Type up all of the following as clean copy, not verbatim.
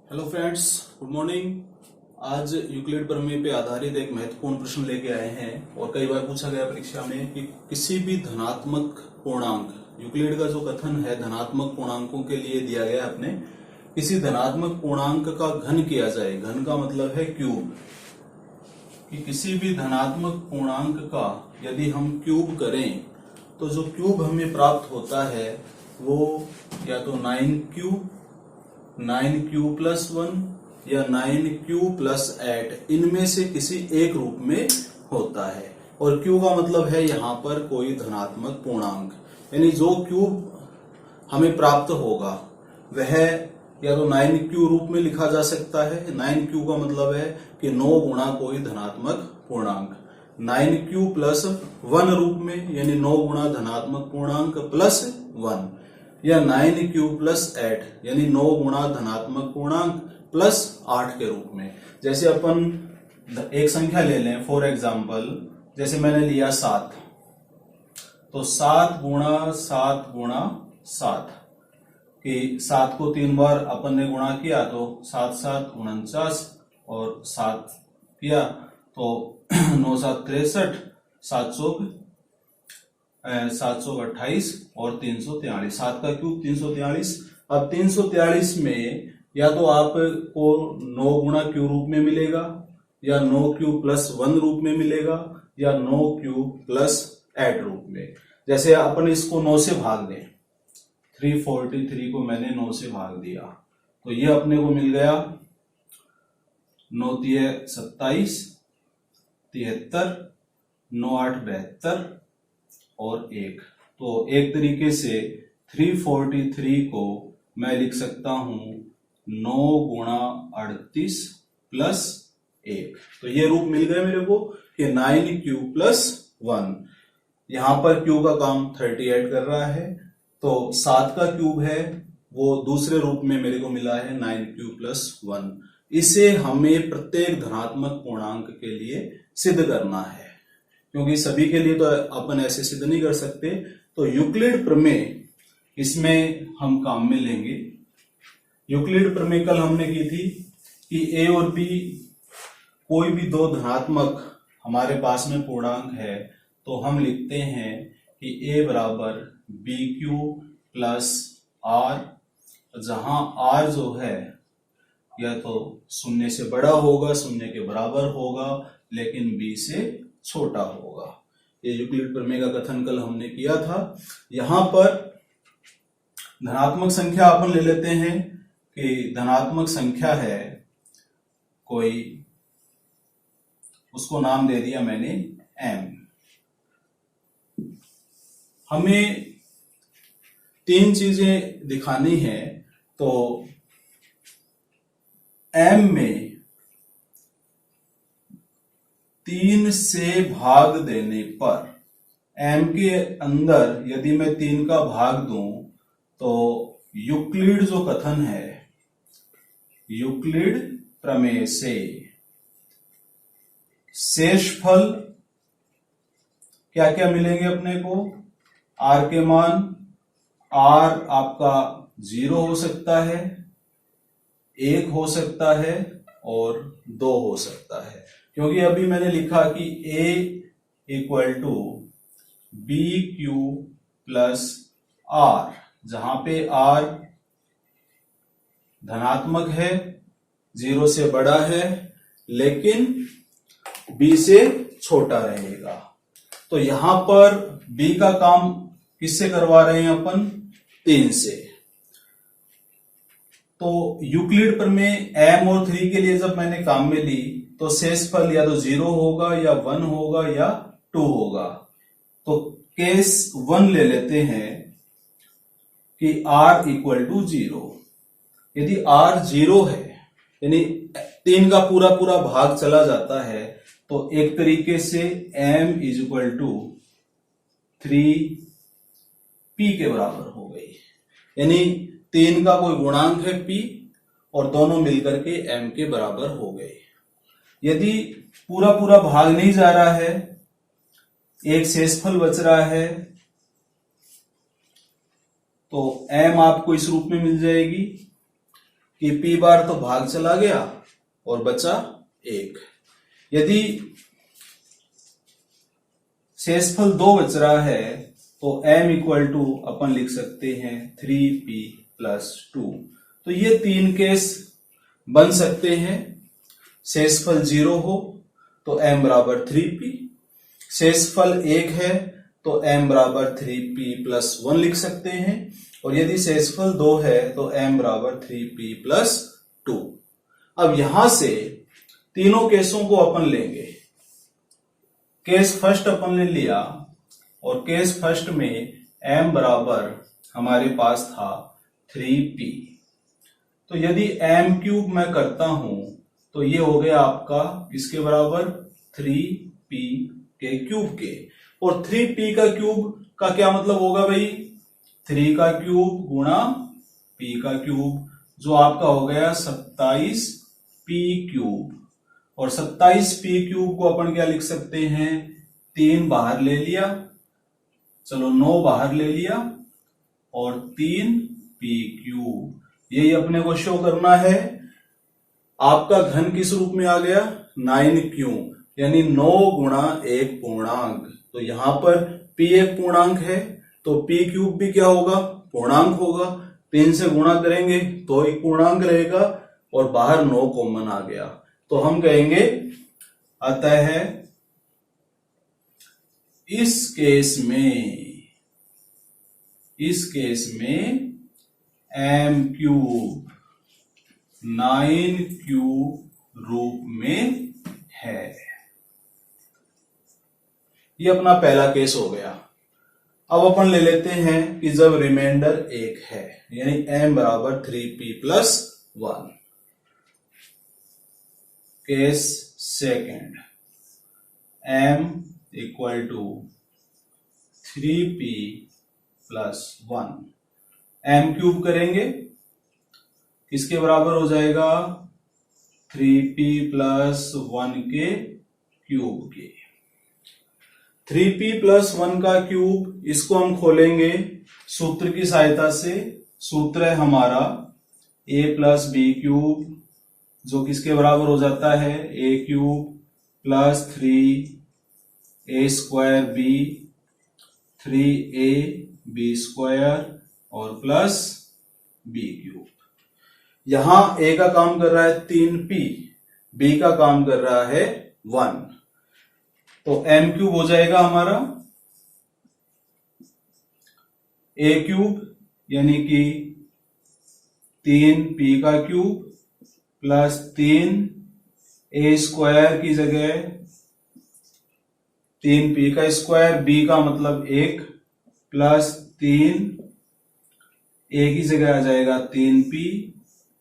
Hello friends, good morning. आज Euclid प्रमेय पे आधारित एक महत्वपूर्ण प्रश्न लेके आए हैं और कई बार पूछा गया परीक्षा में कि किसी भी धनात्मक पूर्णांक, यूक्लिड का जो कथन है धनात्मक पूर्णांकों के लिए दिया गया है अपने, किसी धनात्मक पूर्णांक का घन किया जाए। घन का मतलब है क्यूब। कि किसी भी धनात्मक पूर्णांक का यदि हम क्यूब करें तो जो क्यूब हमें प्राप्त होता है वो या तो 9q प्लस 1 या 9q प्लस 8 इनमें से किसी एक रूप में होता है। और q का मतलब है यहाँ पर कोई धनात्मक पूर्णांक, यानी जो क्यूब हमें प्राप्त होगा वह या तो 9q रूप में लिखा जा सकता है। 9q का मतलब है कि 9 गुणा कोई धनात्मक पूर्णांक, 9q प्लस 1 रूप में यानी 9 गुणा धनात्मक पूर्णांक प्लस 1, या 9q प्लस 8 यानी 9 गुणा धनात्मक पूर्णांक प्लस 8 के रूप में। जैसे अपन एक संख्या ले लें, फॉर एग्जाम्पल जैसे मैंने लिया 7, तो 7 गुणा 7 गुणा 7 कि 7 को 3 बार अपन ने गुणा किया तो 7 7 49 और 7 किया तो 9 7 63, 728 और 343, 7 का क्यूब 343। अब 343 में या तो आपको 9 गुणा क्यू रूप में मिलेगा या 9q प्लस 1 रूप में मिलेगा या 9q प्लस 8 रूप में। जैसे अपन इसको 9 से भाग दें, 343 को मैंने 9 से भाग दिया तो ये अपने को मिल गया 9 तिये 27, 73, 9 8 72 और 1। तो एक तरीके से 343 को मैं लिख सकता हूं 9 गुणा 38 प्लस 1। तो ये रूप मिल गए मेरे को कि 9q प्लस 1। यहां पर q का काम 38 कर रहा है, तो 7 का क्यूब है वो दूसरे रूप में मेरे को मिला है 9q प्लस 1। इसे हमें प्रत्येक धनात्मक पूर्णांक के लिए सिद्ध करना है, क्योंकि सभी के लिए तो अपन ऐसे सिद्ध नहीं कर सकते। तो यूक्लिड प्रमेय इसमें हम काम में लेंगे। यूक्लिड प्रमेय कल हमने की थी कि a और b कोई भी दो धनात्मक हमारे पास में पूर्णांक है तो हम लिखते हैं कि a बराबर bq प्लस r, जहां r जो है या तो 0 से बड़ा होगा, 0 के बराबर होगा, लेकिन b से छोटा होगा। ये यूक्लिड प्रमेय का कथन कल हमने किया था। यहां पर धनात्मक संख्या अपन ले लेते हैं कि धनात्मक संख्या है कोई, उसको नाम दे दिया मैंने m। हमें 3 चीजें दिखानी है, तो m में 3 से भाग देने पर, m के अंदर यदि मैं 3 का भाग दूं तो यूक्लिड जो कथन है, यूक्लिड प्रमेय से शेषफल क्या क्या मिलेंगे अपने को। r के मान, r आपका 0 हो सकता है, 1 हो सकता है और 2 हो सकता है, क्योंकि अभी मैंने लिखा कि a equal to B Q plus R, जहां पे r धनात्मक है, 0 से बड़ा है, लेकिन b से छोटा रहेगा। तो यहां पर b का काम किससे करवा रहे हैं अपन, 3 से। तो यूक्लिड प्रमेय m और 3 के लिए जब मैंने काम में ली तो शेषफल या तो 0 होगा या 1 होगा या 2 होगा। तो केस 1 ले लेते हैं कि r इक्वल टू 0। यदि r 0 है यानी 3 का पूरा पूरा भाग चला जाता है, तो एक तरीके से m is equal to 3p के बराबर हो गई। यानी 3 का कोई गुणांक है p और दोनों मिलकर के m के बराबर हो गए। यदि पूरा पूरा भाग नहीं जा रहा है, एक शेषफल बच रहा है, तो m आपको इस रूप में मिल जाएगी कि पी बार तो भाग चला गया और बचा 1। यदि शेषफल 2 बच रहा है तो m इक्वल टू अपन लिख सकते हैं 3p प्लस 2। तो ये 3 केस बन सकते हैं। शेषफल 0 हो तो m बराबर 3p, शेषफल 1 है तो m बराबर 3p प्लस 1 लिख सकते हैं, और यदि शेषफल 2 है तो m बराबर 3p प्लस 2। अब यहां से तीनों केसों को अपन लेंगे। केस फर्स्ट अपन ने लिया और केस फर्स्ट में m बराबर हमारे पास था 3p। तो यदि m क्यूब मैं करता हूं तो ये हो गया आपका इसके बराबर 3p के क्यूब के, और 3p का क्यूब का क्या मतलब होगा भाई, 3 का क्यूब गुणा p का क्यूब, जो आपका हो गया 27p क्यूब। और 27p क्यूब को अपन क्या लिख सकते हैं, 3 बाहर ले लिया, चलो 9 बाहर ले लिया और 3p क्यूब, यही अपने को शो करना है। आपका घन किस रूप में आ गया, 9 क्यूब, यानी 9 गुणा 1 पूर्णांक। तो यहां पर p एक पूर्णांक है तो p क्यूब भी क्या होगा, पूर्णांक होगा। 3 से गुणा करेंगे तो एक पूर्णांक रहेगा और बाहर 9 कॉमन आ गया, तो हम कहेंगे अतः इस केस में m क्यूब 9 क्यूब रूप में है। ये अपना पहला केस हो गया। अब अपन ले लेते हैं कि जब रिमाइंडर 1 है, यानी m बराबर 3p plus 1। Case second, m equal to 3p plus 1। m cube करेंगे, किसके बराबर हो जाएगा, 3p प्लस 1 के क्यूब के। 3p प्लस 1 का क्यूब, इसको हम खोलेंगे सूत्र की सहायता से। सूत्र है हमारा a प्लस बी क्यूब, जो किसके बराबर हो जाता है, a cube plus 3a square b, 3a b square और प्लस b क्यूब। यहां a का काम कर रहा है 3p, b का काम कर रहा है 1, तो m क्यूब हो जाएगा हमारा a क्यूब, यानी कि 3p का क्यूब प्लस 3a स्क्वायर की जगह 3p का स्क्वायर, b का मतलब 1 प्लस 3a की जगह आ जाएगा 3p,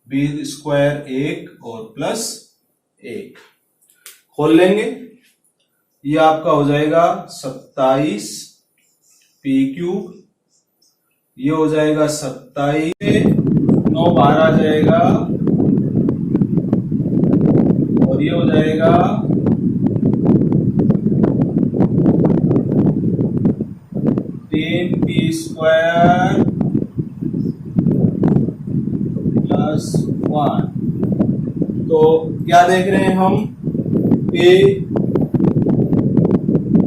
b स्क्वायर 1 और प्लस 1। खोल लेंगे, ये आपका हो जाएगा 27p क्यूब, ये हो जाएगा 27, 9 बाहर आ जाएगा और ये हो जाएगा 3p स्क्वायर प्लस 1। तो क्या देख रहे हैं हम कि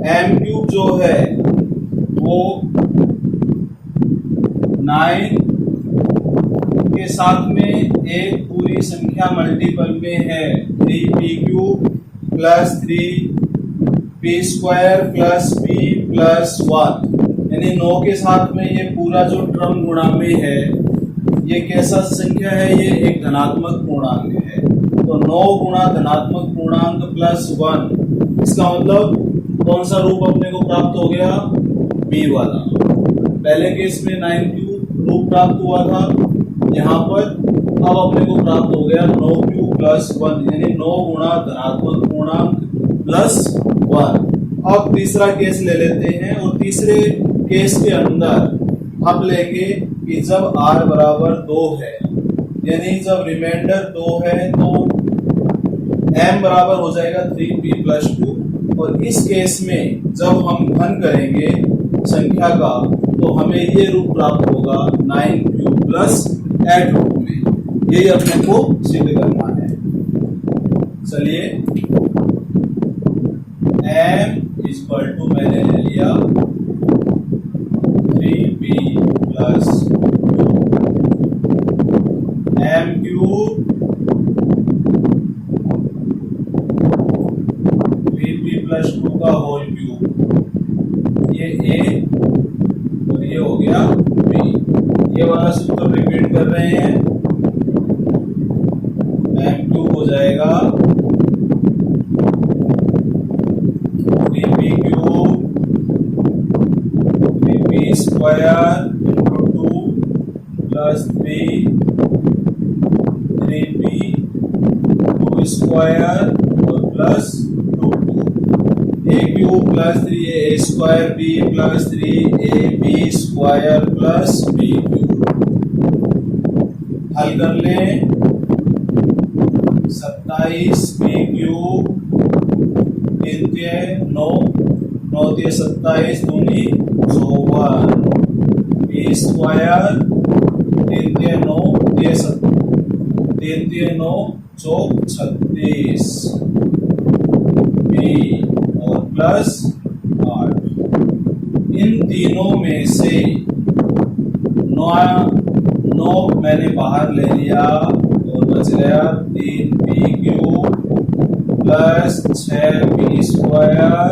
m क्यूब जो है वो 9 के साथ में एक पूरी संख्या मल्टीपल में है, 3p cube plus 3p square plus p plus 1, यानी 9 के साथ में ये पूरा जो टर्म गुणा में है, ये कैसा संख्या है, ये एक धनात्मक पूर्णांक है। तो 9 गुणा धनात्मक पूर्णांक प्लस 1, इसका मतलब कौन सा रूप अपने को प्राप्त हो गया, b वाला। पहले केस में 9 क्यूब रूप प्राप्त हुआ था, यहाँ पर अब अपने को प्राप्त हो गया 9 क्यूब प्लस 1, यानी 9 गुणा धनात्मक पूर्णांक प्लस 1। अब तीसरा केस ले लेते हैं, और तीसरे केस के अंदर अब लेंगे कि जब r बराबर 2 है, यानी जब रिमाइंडर 2 है, तो m बराबर हो जाएगा 3p प्लस 2। और इस केस में जब हम घन करेंगे संख्या का, तो हमें ये रूप प्राप्त होगा 9 क्यूब प्लस 8 रूप में। यही अपने को सिद्ध करना है। चलिए m इक्वल टू मैंने ले लिया 3b plus 2 m cube 3b plus 2 का होल क्यूब, ये a और ये हो गया b। ये वाला सूत्र रिपीट कर रहे हैं, m क्यूब हो जाएगा 3b cube 3b square into 2 plus 3b 2 square और plus 2 a cube plus 3a square b plus 3ab square plus b cube. हल कर लें, 27b क्यूब 3 9 9 27 दूनी 54 b स्क्वायर 3 9 3 9 चौक 36 b और प्लस 8। इन तीनों में से 9 मैंने बाहर ले लिया और बच गया 3b cube plus 6b square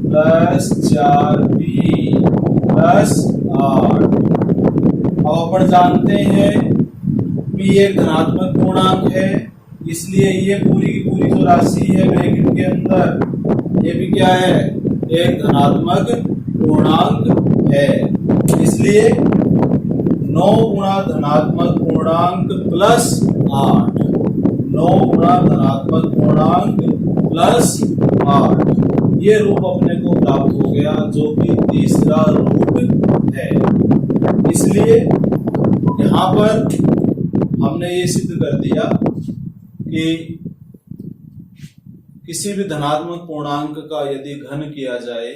plus 4b plus 8। अब अपन जानते हैं p एक धनात्मक पूर्णांक है, इसलिए ये पूरी की पूरी जो राशि है ब्रैकेट के अंदर, ये भी क्या है, एक धनात्मक पूर्णांक है। इसलिए 9 गुणा धनात्मक पूर्णांक प्लस 8, 9 गुणा धनात्मक पूर्णांक प्लस 8, ये रूप अपने को प्राप्त हो गया, जो कि तीसरा रूप है। इसलिए यहाँ पर हमने ये सिद्ध कर दिया कि किसी भी धनात्मक पूर्णांक का यदि घन किया जाए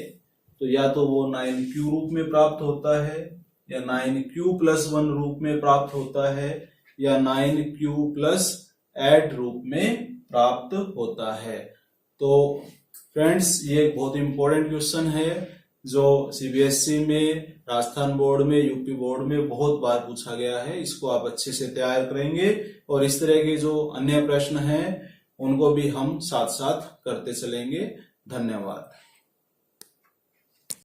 तो या तो वो 9q रूप में प्राप्त होता है, या 9q प्लस 1 रूप में प्राप्त होता है, या 9q प्लस 8 रूप में प्राप्त होता है। तो फ्रेंड्स, ये एक बहुत इंपॉर्टेंट क्वेश्चन है जो सीबीएसई में, राजस्थान बोर्ड में, यूपी बोर्ड में बहुत बार पूछा गया है। इसको आप अच्छे से तैयार करेंगे और इस तरह के जो अन्य प्रश्न हैं उनको भी हम साथ साथ करते चलेंगे। धन्यवाद।